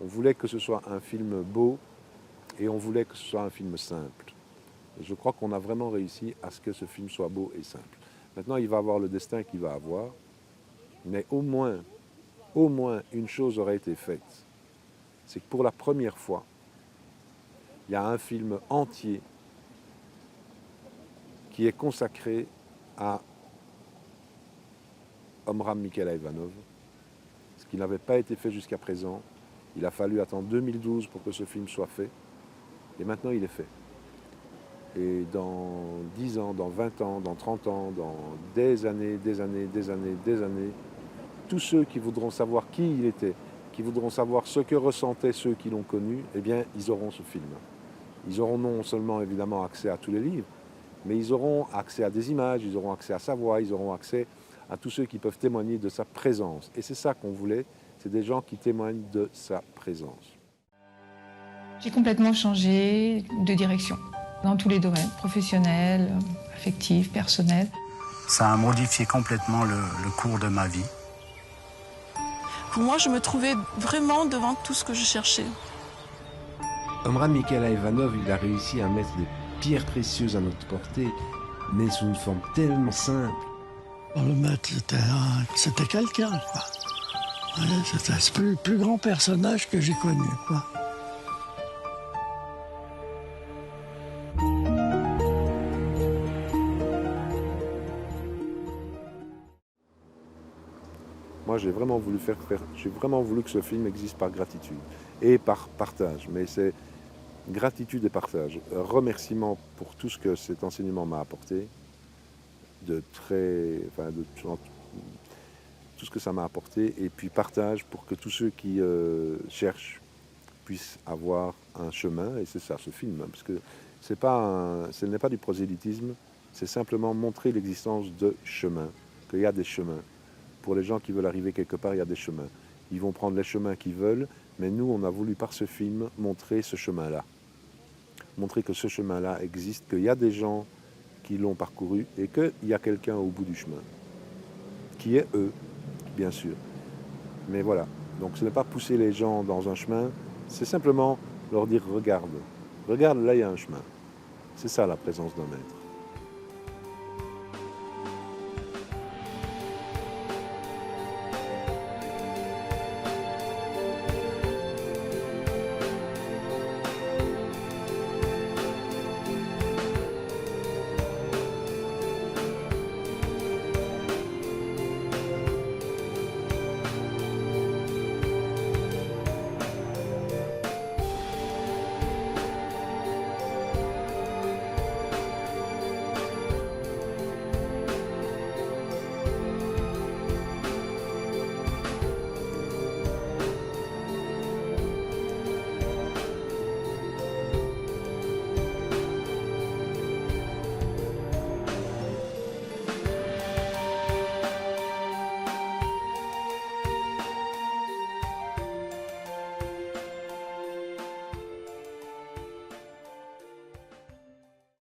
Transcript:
On voulait que ce soit un film beau et on voulait que ce soit un film simple. Et je crois qu'on a vraiment réussi à ce que ce film soit beau et simple. Maintenant, il va avoir le destin qu'il va avoir, mais au moins une chose aurait été faite. C'est que pour la première fois, il y a un film entier qui est consacré à Omram Mikhaël Ivanov, ce qui n'avait pas été fait jusqu'à présent. Il a fallu attendre 2012 pour que ce film soit fait, et maintenant il est fait. Et dans 10 ans, dans 20 ans, dans 30 ans, dans des années, tous ceux qui voudront savoir qui il était, qui voudront savoir ce que ressentaient ceux qui l'ont connu, eh bien, ils auront ce film. Ils auront non seulement évidemment accès à tous les livres, mais ils auront accès à des images, ils auront accès à sa voix, ils auront accès à tous ceux qui peuvent témoigner de sa présence. Et c'est ça qu'on voulait, c'est des gens qui témoignent de sa présence. J'ai complètement changé de direction, dans tous les domaines, professionnels, affectifs, personnels. Ça a modifié complètement le cours de ma vie. Pour moi, je me trouvais vraiment devant tout ce que je cherchais. Omram Mikhaël Ivanov, il a réussi à mettre des pierres précieuses à notre portée, mais sous une forme tellement simple. Pour le maître, c'était quelqu'un, quoi. Ouais, c'était le plus grand personnage que j'ai connu, quoi. Moi, j'ai vraiment voulu que ce film existe par gratitude et par partage. Mais c'est gratitude et partage. Remerciement pour tout ce que cet enseignement m'a apporté, tout ce que ça m'a apporté, et puis partage pour que tous ceux qui cherchent puissent avoir un chemin, et c'est ça ce film, parce que ce n'est pas du prosélytisme, c'est simplement montrer l'existence de chemins, qu'il y a des chemins. Pour les gens qui veulent arriver quelque part, il y a des chemins. Ils vont prendre les chemins qu'ils veulent, mais nous, on a voulu par ce film montrer ce chemin-là. Montrer que ce chemin-là existe, qu'il y a des gens qui l'ont parcouru et qu'il y a quelqu'un au bout du chemin, qui est eux, bien sûr. Mais voilà, donc ce n'est pas pousser les gens dans un chemin, c'est simplement leur dire regarde, là il y a un chemin. C'est ça la présence d'un maître.